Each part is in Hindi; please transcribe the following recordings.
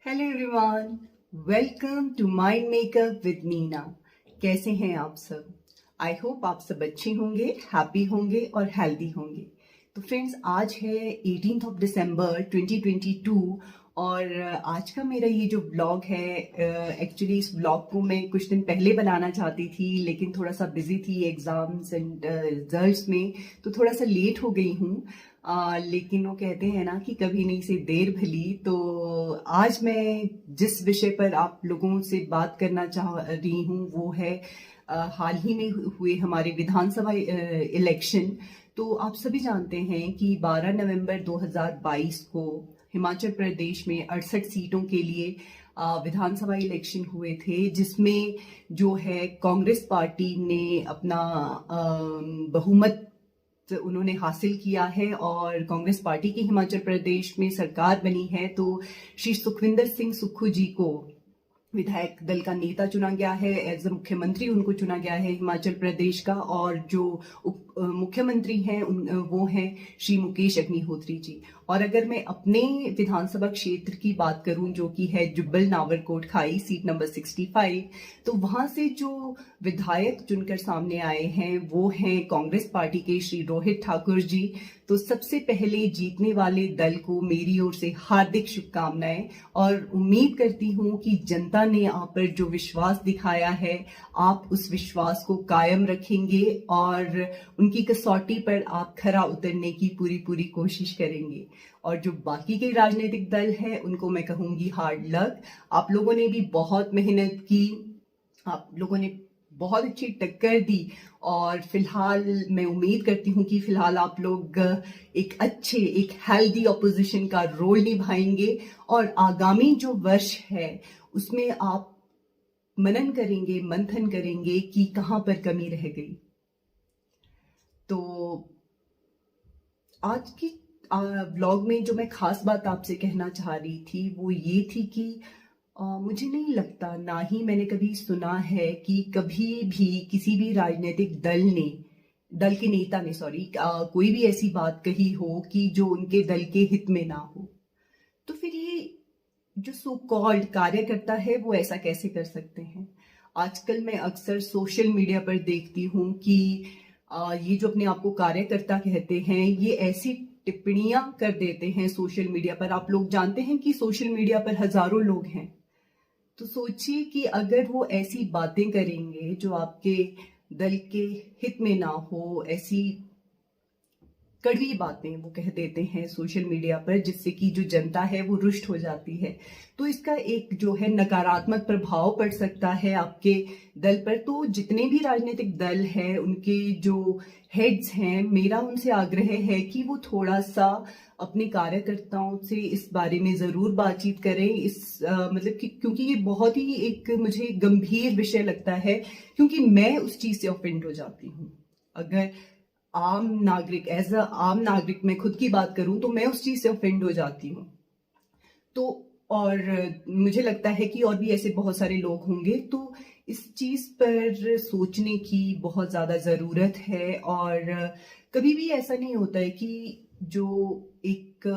Hello everyone, welcome to mind makeup with Neena. कैसे हैं आप सब? आई होप आप सब अच्छे होंगे, हैप्पी होंगे और हेल्दी होंगे। तो फ्रेंड्स, आज है 18 ऑफ दिसंबर 2022 और आज का मेरा ये जो ब्लॉग है, एक्चुअली इस ब्लॉग को मैं कुछ दिन पहले बनाना चाहती थी, लेकिन थोड़ा सा बिजी थी एग्जाम्स एंड रिजल्ट्स में, तो थोड़ा सा लेट हो गई हूँ। लेकिन वो कहते हैं ना कि कभी नहीं से देर भली। तो आज मैं जिस विषय पर आप लोगों से बात करना चाह रही हूँ वो है हाल ही में हुए हमारे विधानसभा इलेक्शन। तो आप सभी जानते हैं कि 12 नवंबर 2022 को हिमाचल प्रदेश में 68 सीटों के लिए विधानसभा इलेक्शन हुए थे, जिसमें जो है कांग्रेस पार्टी ने अपना बहुमत उन्होंने हासिल किया है और कांग्रेस पार्टी की हिमाचल प्रदेश में सरकार बनी है। तो श्री सुखविंदर सिंह सुक्खू जी को विधायक दल का नेता चुना गया है, एज ए मुख्यमंत्री उनको चुना गया है हिमाचल प्रदेश का। और जो मुख्यमंत्री हैं वो हैं श्री मुकेश अग्निहोत्री जी। और अगर मैं अपने विधानसभा क्षेत्र की बात करूं, जो कि है जुब्बल नावरकोट खाई, सीट नंबर 65, तो वहां से जो विधायक चुनकर सामने आए हैं वो हैं कांग्रेस पार्टी के श्री रोहित ठाकुर जी। तो सबसे पहले जीतने वाले दल को मेरी ओर से हार्दिक शुभकामनाएं, और उम्मीद करती हूं कि जनता ने आप पर जो विश्वास दिखाया है आप उस विश्वास को कायम रखेंगे और उनकी कसौटी पर आप खरा उतरने की पूरी कोशिश करेंगे। और जो बाकी के राजनीतिक दल हैं उनको मैं कहूंगी हार्ड लक। आप लोगों ने भी बहुत मेहनत की, आप लोगों ने बहुत अच्छी टक्कर दी, और फिलहाल मैं उम्मीद करती हूँ कि फिलहाल आप लोग एक हेल्दी ऑपोजिशन का रोल निभाएंगे और आगामी जो वर्ष है उसमें आप मनन करेंगे, मंथन करेंगे कि कहाँ पर कमी रह गई। तो आज की ब्लॉग में जो मैं खास बात आपसे कहना चाह रही थी वो ये थी कि मुझे नहीं लगता, ना ही मैंने कभी सुना है कि कभी भी किसी भी राजनीतिक दल के नेता ने कोई भी ऐसी बात कही हो कि जो उनके दल के हित में ना हो। तो फिर ये जो सो कॉल्ड कार्यकर्ता है वो ऐसा कैसे कर सकते हैं? आजकल मैं अक्सर सोशल मीडिया पर देखती हूँ कि ये जो अपने आप को कार्यकर्ता कहते हैं ये ऐसी टिप्पणियां कर देते हैं सोशल मीडिया पर। आप लोग जानते हैं कि सोशल मीडिया पर हजारों लोग हैं, तो सोचिए कि अगर वो ऐसी बातें करेंगे जो आपके दल के हित में ना हो, ऐसी कड़वी बातें वो कह देते हैं सोशल मीडिया पर, जिससे कि जो जनता है वो रुष्ट हो जाती है। तो इसका एक जो है नकारात्मक प्रभाव पड़ सकता है आपके दल पर। तो जितने भी राजनीतिक दल हैं उनके जो हेड्स हैं, मेरा उनसे आग्रह है कि वो थोड़ा सा अपने कार्यकर्ताओं से इस बारे में जरूर बातचीत करें। मतलब कि क्योंकि ये बहुत ही एक मुझे गंभीर विषय लगता है, क्योंकि मैं उस चीज से ऑफेंड हो जाती हूँ। अगर एज अ आम नागरिक मैं खुद की बात करूं तो मैं उस चीज से ऑफेंड हो जाती हूँ। तो और मुझे लगता है कि और भी ऐसे बहुत सारे लोग होंगे। तो इस चीज पर सोचने की बहुत ज्यादा जरूरत है। और कभी भी ऐसा नहीं होता है कि जो एक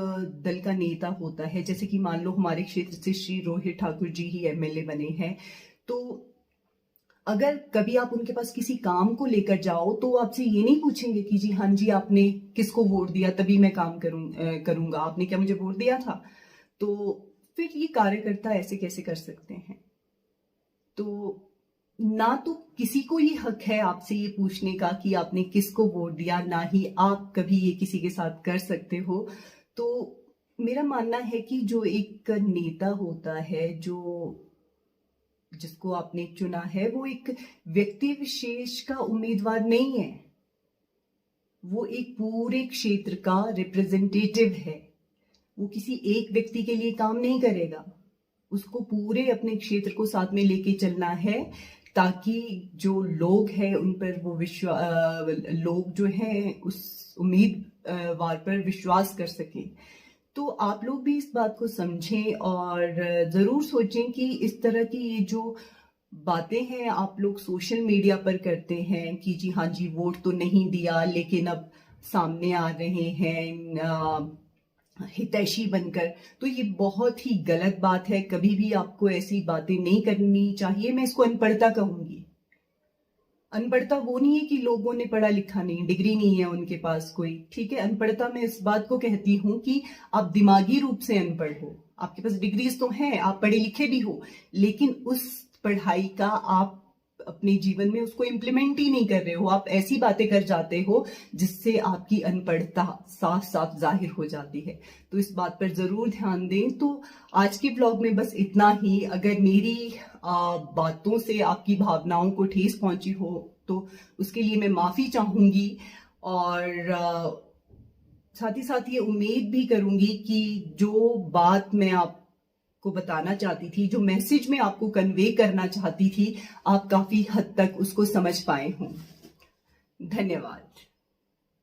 दल का नेता होता है, जैसे कि मान लो हमारे क्षेत्र से श्री रोहित ठाकुर जी ही एमएलए बने हैं, तो अगर कभी आप उनके पास किसी काम को लेकर जाओ तो आपसे ये नहीं पूछेंगे कि जी हाँ जी आपने किसको वोट दिया तभी मैं काम करूंगा, आपने क्या मुझे वोट दिया था? तो फिर ये कार्यकर्ता ऐसे कैसे कर सकते हैं? तो ना तो किसी को ये हक है आपसे ये पूछने का कि आपने किसको वोट दिया, ना ही आप कभी ये किसी के साथ कर सकते हो। तो मेरा मानना है कि जो एक नेता होता है, जो जिसको आपने चुना है, वो एक व्यक्ति विशेष का उम्मीदवार नहीं है, वो एक पूरे क्षेत्र का रिप्रेजेंटेटिव है। वो किसी एक व्यक्ति के लिए काम नहीं करेगा, उसको पूरे अपने क्षेत्र को साथ में लेके चलना है, ताकि जो लोग हैं उन पर वो लोग जो हैं उस उम्मीदवार पर विश्वास कर सके। तो आप लोग भी इस बात को समझें और जरूर सोचें कि इस तरह की ये जो बातें हैं आप लोग सोशल मीडिया पर करते हैं कि जी हाँ जी वोट तो नहीं दिया लेकिन अब सामने आ रहे हैं हितैषी बनकर, तो ये बहुत ही गलत बात है। कभी भी आपको ऐसी बातें नहीं करनी चाहिए। मैं इसको अनपढ़ता कहूंगी। अनपढ़ता वो नहीं है कि लोगों ने पढ़ा लिखा नहीं, डिग्री नहीं है उनके पास कोई, ठीक है। अनपढ़ता मैं इस बात को कहती हूँ कि आप दिमागी रूप से अनपढ़ हो। आपके पास डिग्रीज तो हैं, आप पढ़े लिखे भी हो, लेकिन उस पढ़ाई का आप अपने जीवन में उसको इम्प्लीमेंट ही नहीं कर रहे हो। आप ऐसी बातें कर जाते हो जिससे आपकी अनपढ़ता साफ साफ जाहिर हो जाती है। तो इस बात पर जरूर ध्यान दें। तो आज के ब्लॉग में बस इतना ही। अगर मेरी बातों से आपकी भावनाओं को ठेस पहुंची हो तो उसके लिए मैं माफी चाहूंगी, और साथ ही साथ ये उम्मीद भी करूंगी कि जो बात मैं आपको बताना चाहती थी, जो मैसेज मैं आपको कन्वे करना चाहती थी, आप काफी हद तक उसको समझ पाए हों। धन्यवाद।